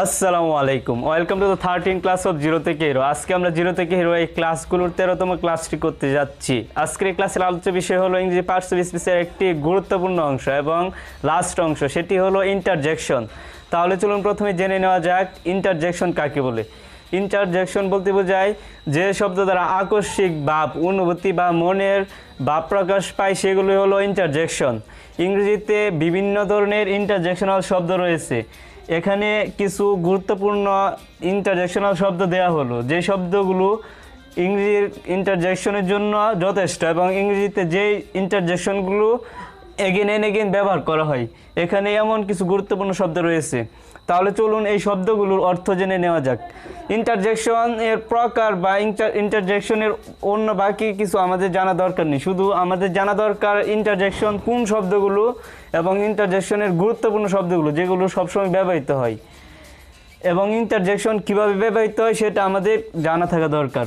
আসসালামু আলাইকুম, welcome to the 13 class of zero থেকে হিরো। আজকে আমরা জিরো থেকে হিরো এই ক্লাসগুলোর 13তম ক্লাসটি করতে যাচ্ছি। আজকের এই ক্লাসের আলোচ্য বিষয় হলো ইংরেজি পার্টস অফ স্পিচের একটি গুরুত্বপূর্ণ অংশ এবং লাস্ট অংশ, সেটি হলো ইন্টারজেকশন। তাহলে চলুন প্রথমে জেনে নেওয়া যাক ইন্টারজেকশন কাকে বলে। ইন্টারজেকশন বলতে বোঝায় যে শব্দ দ্বারা আকস্মিক ভাব, অনুভূতি বা মনের ভাব প্রকাশ পায় সেগুলি হলো ইন্টারজেকশন। ইংরেজিতে বিভিন্ন ধরনের ইন্টারজেকশনাল শব্দ রয়েছে। এখানে কিছু গুরুত্বপূর্ণ ইন্টারজেকশনাল শব্দ দেওয়া হলো, যে শব্দগুলো ইংরেজির ইন্টারজেকশনের জন্য যথেষ্ট এবং ইংরেজিতে যে ইন্টারজেকশনগুলো এগেন অ্যান্ড এগেন ব্যবহার করা হয়। এখানে এমন কিছু গুরুত্বপূর্ণ শব্দ রয়েছে। তাহলে চলুন এই শব্দগুলোর অর্থ জেনে নেওয়া যাক। ইন্টারজেকশন এর প্রকার বা ইন্টারজেকশনের অন্য বাকি কিছু আমাদের জানা দরকার নেই, শুধু আমাদের জানা দরকার ইন্টারজেকশন কোন শব্দগুলো এবং ইন্টারজেকশনের গুরুত্বপূর্ণ শব্দগুলো যেগুলো সবসময় ব্যবহৃত হয় এবং ইন্টারজেকশন কীভাবে ব্যবহৃত হয় সেটা আমাদের জানা থাকা দরকার।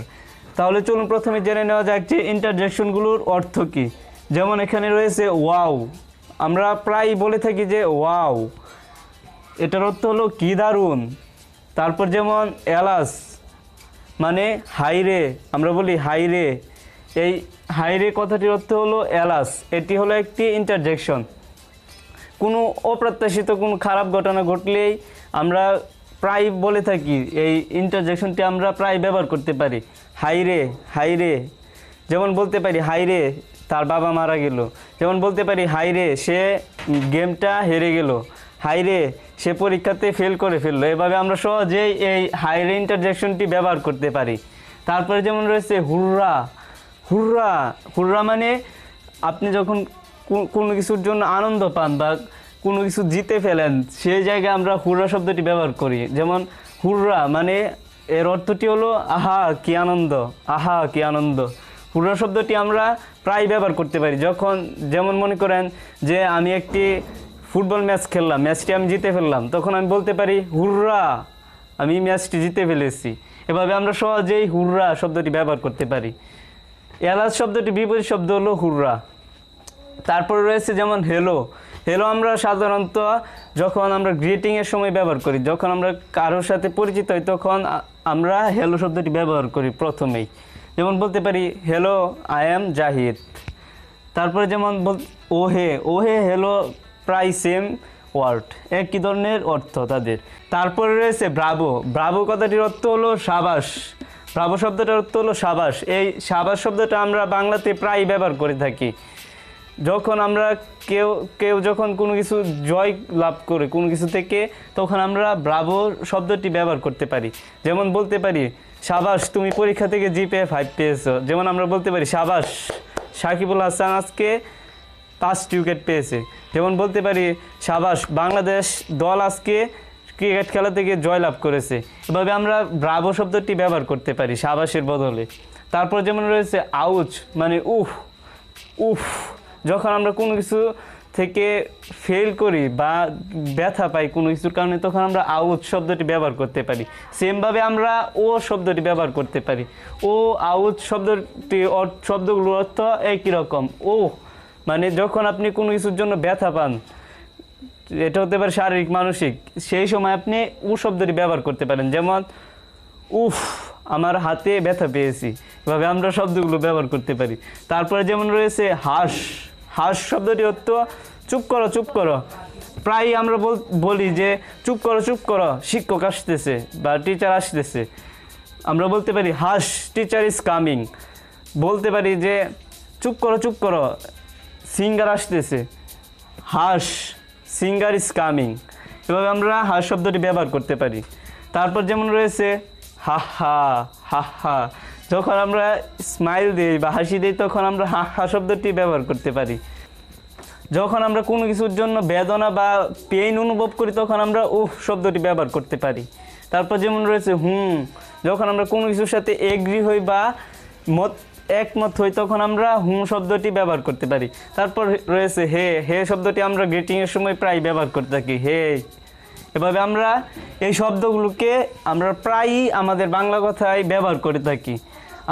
তাহলে চলুন প্রথমে জেনে নেওয়া যাক যে ইন্টারজেকশনগুলোর অর্থ কী। যেমন এখানে রয়েছে ওয়াও, আমরা প্রায় বলে থাকি যে ওয়াও, এটার অর্থ হলো কি দারুণ। তারপর যেমন এলাস মানে হাইরে, আমরা বলি হাইরে, এই হাইরে কথাটির অর্থ হলো এলাস, এটি হলো একটি ইন্টারজেকশন। কোনো অপ্রত্যাশিত কোনো খারাপ ঘটনা ঘটলেই আমরা প্রায় বলে থাকি এই ইন্টারজেকশনটি আমরা প্রায় ব্যবহার করতে পারি। হাইরে হাইরে, যেমন বলতে পারি হাইরে তার বাবা মারা গেল, যেমন বলতে পারি হাইরে সে গেমটা হেরে গেল, হাইরে সে পরীক্ষাতে ফেল করে ফেললো। এভাবে আমরা সহজেই এই হাইরে ইন্টারজেকশনটি ব্যবহার করতে পারি। তারপরে যেমন রয়েছে হুররা, হুররা, হুররা মানে আপনি যখন কোনো কিছুর জন্য আনন্দ পান বা কোনো কিছু জিতে ফেলেন সেই জায়গায় আমরা হুররা শব্দটি ব্যবহার করি। যেমন হুররা মানে এর অর্থটি হলো আহা কি আনন্দ, আহা কি আনন্দ। হুররা শব্দটি আমরা প্রায় ব্যবহার করতে পারি যখন, যেমন মনে করেন যে আমি একটি ফুটবল ম্যাচ খেললাম, ম্যাচটি আমি জিতে ফেললাম, তখন আমি বলতে পারি হুররা, আমি ম্যাচটি জিতে ফেলেছি। এভাবে আমরা সহজেই হুররা শব্দটি ব্যবহার করতে পারি। এলাস শব্দটি বিপরীত শব্দ হলো হুররা। তারপরে রয়েছে যেমন হেলো, হেলো আমরা সাধারণত যখন আমরা গ্রিটিংয়ের সময় ব্যবহার করি, যখন আমরা কারোর সাথে পরিচিত হই তখন আমরা হেলো শব্দটি ব্যবহার করি প্রথমেই। যেমন বলতে পারি হেলো আই এম জাহিদ। তারপরে যেমন ওহে, ওহে হেলো প্রায় সেম ওয়ার্ড, একই ধরনের অর্থ তাদের। তারপরে রয়েছে ব্রাভো, ব্রাভো কথাটির অর্থ হলো সাবাস, ব্রাভো শব্দটার অর্থ হলো সাবাস। এই সাবাস শব্দটা আমরা বাংলাতে প্রায় ব্যবহার করে থাকি যখন আমরা কেউ যখন কোনো কিছু জয় লাভ করে কোনো কিছু থেকে, তখন আমরা ব্রাভো শব্দটি ব্যবহার করতে পারি। যেমন বলতে পারি সাবাস তুমি পরীক্ষা থেকে জিপিএ 5 পেয়েছো। যেমন আমরা বলতে পারি সাবাস সাকিবুল হাসান আজকে 5 উইকেট পেয়েছে। যেমন বলতে পারি সাবাস বাংলাদেশ দল আজকে ক্রিকেট খেলা থেকে জয়লাভ করেছে। এভাবে আমরা ব্রাভো শব্দটি ব্যবহার করতে পারি সাবাসের বদলে। তারপর যেমন রয়েছে আউচ মানে উফ, উফ যখন আমরা কোনো কিছু থেকে ফেল করি বা ব্যথা পাই কোনো কিছুর কারণে, তখন আমরা আউচ শব্দটি ব্যবহার করতে পারি। সেমভাবে আমরা ও শব্দটি ব্যবহার করতে পারি। ও আউচ শব্দগুলোর অর্থ একই রকম। ও মানে যখন আপনি কোনো কিছুর জন্য ব্যথা পান, এটা হতে পারে শারীরিক মানসিক, সেই সময় আপনি ও শব্দটি ব্যবহার করতে পারেন। যেমন উফ আমার হাতে ব্যথা পেয়েছি, এভাবে আমরা শব্দগুলো ব্যবহার করতে পারি। তারপরে যেমন রয়েছে হাস, হাস শব্দটি অর্থ চুপ করো চুপ করো। প্রায় আমরা বলি যে চুপ করো চুপ করো শিক্ষক আসতেছে বা টিচার আসতেছে, আমরা বলতে পারি হাস টিচার ইজ কামিং। বলতে পারি যে চুপ করো সিঙ্গার আসতেছে, হাস সিঙ্গার ইজ কামিং। এভাবে আমরা হাস শব্দটি ব্যবহার করতে পারি। তারপর যেমন রয়েছে হা হা, হা হা যখন আমরা স্মাইল দিই বা হাসি দিই তখন আমরা হা হা শব্দটি ব্যবহার করতে পারি। যখন আমরা কোনো কিছুর জন্য বেদনা বা পেইন অনুভব করি তখন আমরা উফ শব্দটি ব্যবহার করতে পারি। তারপর যেমন রয়েছে হুম, যখন আমরা কোনো কিছুর সাথে এগ্রি হই বা একমত হই তখন আমরা হুম শব্দটি ব্যবহার করতে পারি। তারপর রয়েছে হে, হে শব্দটি আমরা গ্রিটিংয়ের সময় প্রায় ব্যবহার করতে থাকি, হে। এভাবে আমরা এই শব্দগুলোকে আমরা প্রায়ই আমাদের বাংলা কথায় ব্যবহার করে থাকি।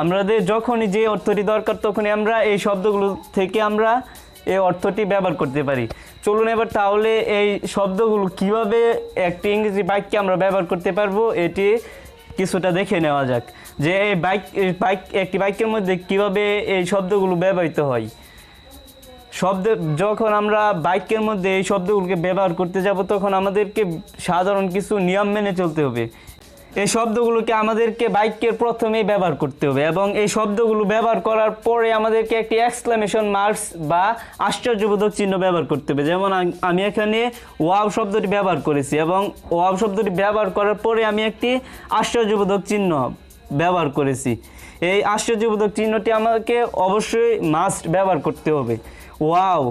আমাদের যখনই যে অর্থটি দরকার তখনই আমরা এই শব্দগুলো থেকে আমরা এই অর্থটি ব্যবহার করতে পারি। চলুন এবার তাহলে এই শব্দগুলো কিভাবে একটি ইংরেজি বাক্যে আমরা ব্যবহার করতে পারবো এটি কিছুটা দেখে নেওয়া যাক, যে এই একটি বাক্যের মধ্যে কিভাবে এই শব্দগুলো ব্যবহৃত হয়। যখন আমরা বাক্যের মধ্যে এই শব্দগুলোকে ব্যবহার করতে যাব তখন আমাদেরকে সাধারণ কিছু নিয়ম মেনে চলতে হবে। এই শব্দগুলোকে আমাদেরকে বাক্যের প্রথমেই ব্যবহার করতে হবে এবং এই শব্দগুলো ব্যবহার করার পরে আমাদেরকে একটি এক্সক্লেমেশন মার্কস বা আশ্চর্যবোধক চিহ্ন ব্যবহার করতে হবে। যেমন আমি এখানে ওয়াও শব্দটি ব্যবহার করেছি এবং ওয়াও শব্দটি ব্যবহার করার পরে আমি একটি আশ্চর্যবোধক চিহ্ন ব্যবহার করেছি। এই আশ্চর্যবোধক চিহ্নটি আমাকে অবশ্যই মাস্ট ব্যবহার করতে হবে। ওয়াও,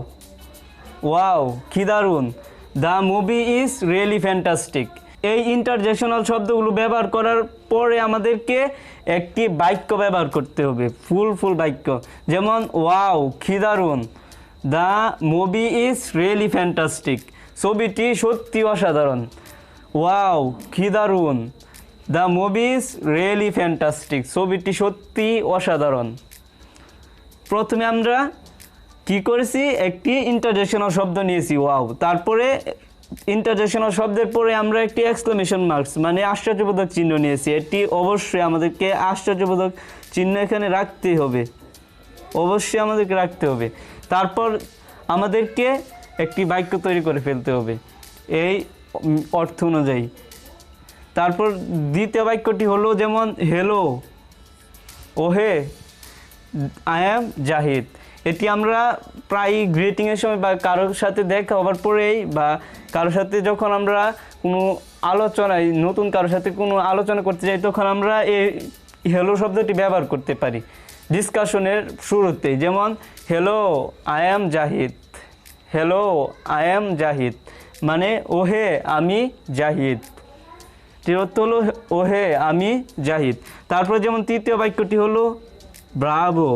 ওয়াও, কি দারুণ, the movie is really fantastic. এই ইন্টারজেকশনাল শব্দগুলো ব্যবহার করার পরে আমাদেরকে একটি বাক্য ব্যবহার করতে হবে, ফুল বাক্য। যেমন ওয়াও, কি দারুণ, the movie is really fantastic, ছবিটি সত্যি অসাধারণ। ওয়াও, কি দারুণ, the movie is really fantastic, ছবিটি সত্যি অসাধারণ। প্রথমে আমরা কি করেছি, একটি ইন্টারজেকশনাল শব্দ নিয়েছি ওয়াও, তারপরে ইন্টারজেকশনাল শব্দের পরে আমরা একটি এক্সক্লেমেশন মার্কস মানে আশ্চর্যবোধক চিহ্ন নিয়েছি। এটি অবশ্যই আমাদেরকে আশ্চর্যবোধক চিহ্ন এখানে রাখতেই হবে, অবশ্যই আমাদেরকে রাখতে হবে। তারপর আমাদেরকে একটি বাক্য তৈরি করে ফেলতে হবে এই অর্থ অনুযায়ী। তারপর দ্বিতীয় বাক্যটি হলো যেমন হেলো, ওহে, আই অ্যাম জাহিদ। এটি আমরা প্রায় গ্রিটিংয়ের সময় বা কারোর সাথে দেখা হওয়ার পরেই বা কারোর সাথে যখন আমরা কোনো আলোচনায় নতুন কারোর সাথে কোনো আলোচনা করতে যাই তখন আমরা এই হেলো শব্দটি ব্যবহার করতে পারি ডিসকাশনের শুরুতেই। যেমন hello, I am Zahid, hello, I am Zahid মানে ওহে, আমি জাহিদ। অর্থ হলো ওহে, আমি জাহিদ। তারপর যেমন তৃতীয় বাক্যটি হলো ব্রাভো।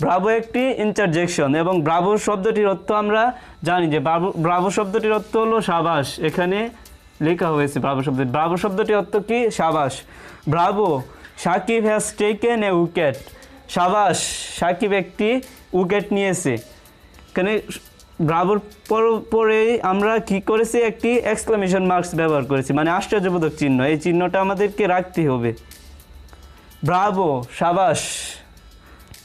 ব্রাভো একটি ইন্টারজেকশন এবং ব্রাভো শব্দটির অর্থ আমরা জানি যে ব্রাভো শব্দটির অর্থ হলো সাবাস। এখানে লেখা হয়েছে ব্রাভো শব্দটি। ব্রাভো শব্দটির অর্থ কি, সাবাস। Bravo, Shakib has taken a wicket, সাবাস, সাকিব একটি উইকেট নিয়েছে। এখানে ব্রাভোর পরে আমরা কি করেছি, একটি এক্সক্লেমেশন মার্কস ব্যবহার করেছি মানে আশ্চর্যবোধক চিহ্ন। এই চিহ্নটা আমাদেরকে রাখতে হবে। ব্রাভো, সাবাস,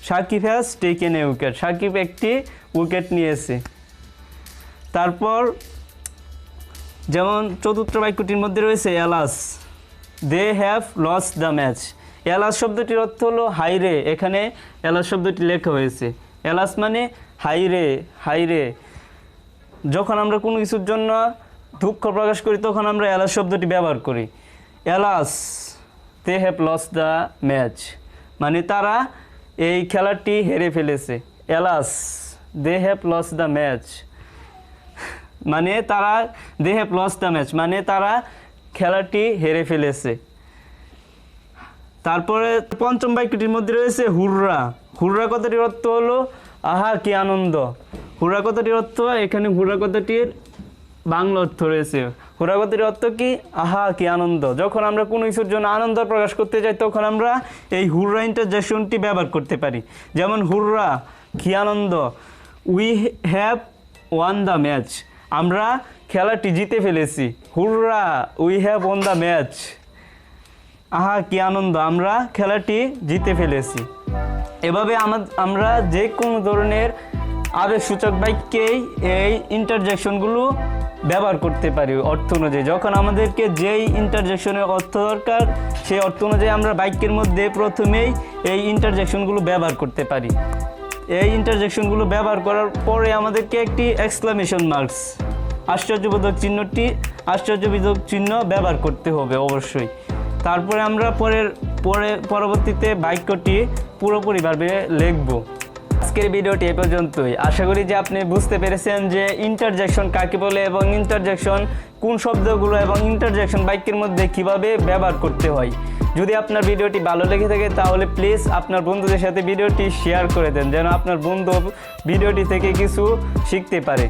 Shakib has taken a wicket, Shakib একটি উইকেট নিয়েছে। তারপর যেমন চতুর্থ বাক্যটির মধ্যে রয়েছে alas, they have lost the match. Alas শব্দটির অর্থ হলো হাইরে। এখানে এলাস শব্দটি লেখা হয়েছে। এলাস মানে হাইরে, হাইরে। যখন আমরা কোনো কিছুর জন্য দুঃখ প্রকাশ করি তখন আমরা এলাস শব্দটি ব্যবহার করি। Alas, they have lost the match মানে তারা এই খেলাটি হেরে ফেলেছে। Alas, they have lost the match মানে তারা, they have lost the match মানে তারা খেলাটি হেরে ফেলেছে। তারপরে পঞ্চম বাক্যটির মধ্যে রয়েছে হুররা। হুররা কথাটির অর্থ হলো আহা কি আনন্দ। হুররা কথাটির অর্থ, এখানে হুররা কথাটির বাংলা অর্থ রয়েছে। হুররা কথাটির অর্থ কি, আহা কি আনন্দ। যখন আমরা কোনো কিছুর জন্য আনন্দ প্রকাশ করতে যাই তখন আমরা এই হুররা ইন্টারজেকশনটি ব্যবহার করতে পারি। যেমন হুররা, কি আনন্দ, we have won the match, আমরা খেলাটি জিতে ফেলেছি। Hurrah, we have won the match, আহা কি আনন্দ, আমরা খেলাটি জিতে ফেলেছি। এভাবে আমরা যে কোনো ধরনের আবেগসূচক বাক্যেই এই ইন্টারজেকশনগুলো ব্যবহার করতে পারি অর্থ অনুযায়ী। যখন আমাদেরকে যেই ইন্টারজেকশনের অর্থ দরকার সেই অর্থ অনুযায়ী আমরা বাক্যের মধ্যে প্রথমেই এই ইন্টারজেকশনগুলো ব্যবহার করতে পারি। এই ইন্টারজেকশনগুলো ব্যবহার করার পরে আমাদেরকে একটি এক্সক্লেমেশন মার্কস আশ্চর্যবোধক চিহ্ন ব্যবহার করতে হবে অবশ্যই। তারপরে আমরা পরবর্তীতে বাক্যটি পুরোপুরিভাবে লিখব। আজকের ভিডিওটি এ পর্যন্তই। আশা করি যে আপনি বুঝতে পেরেছেন যে ইন্টারজেকশন কাকে বলে এবং ইন্টারজেকশন কোন শব্দগুলো এবং ইন্টারজেকশন বাক্যের মধ্যে কিভাবে ব্যবহার করতে হয়। যদি আপনার ভিডিওটি ভালো লেগে থাকে তাহলে প্লিজ আপনার বন্ধুদের সাথে ভিডিওটি শেয়ার করে দেন যেন আপনার বন্ধু ভিডিওটি থেকে কিছু শিখতে পারে।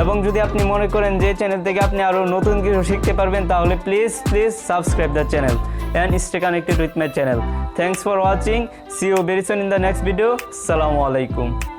এবং যদি আপনি মনে করেন যে চ্যানেল থেকে আপনি আরও নতুন কিছু শিখতে পারবেন তাহলে please subscribe the channel and stay connected with my channel. Thanks for watching. See you very soon in the next video. Assalamu alaikum.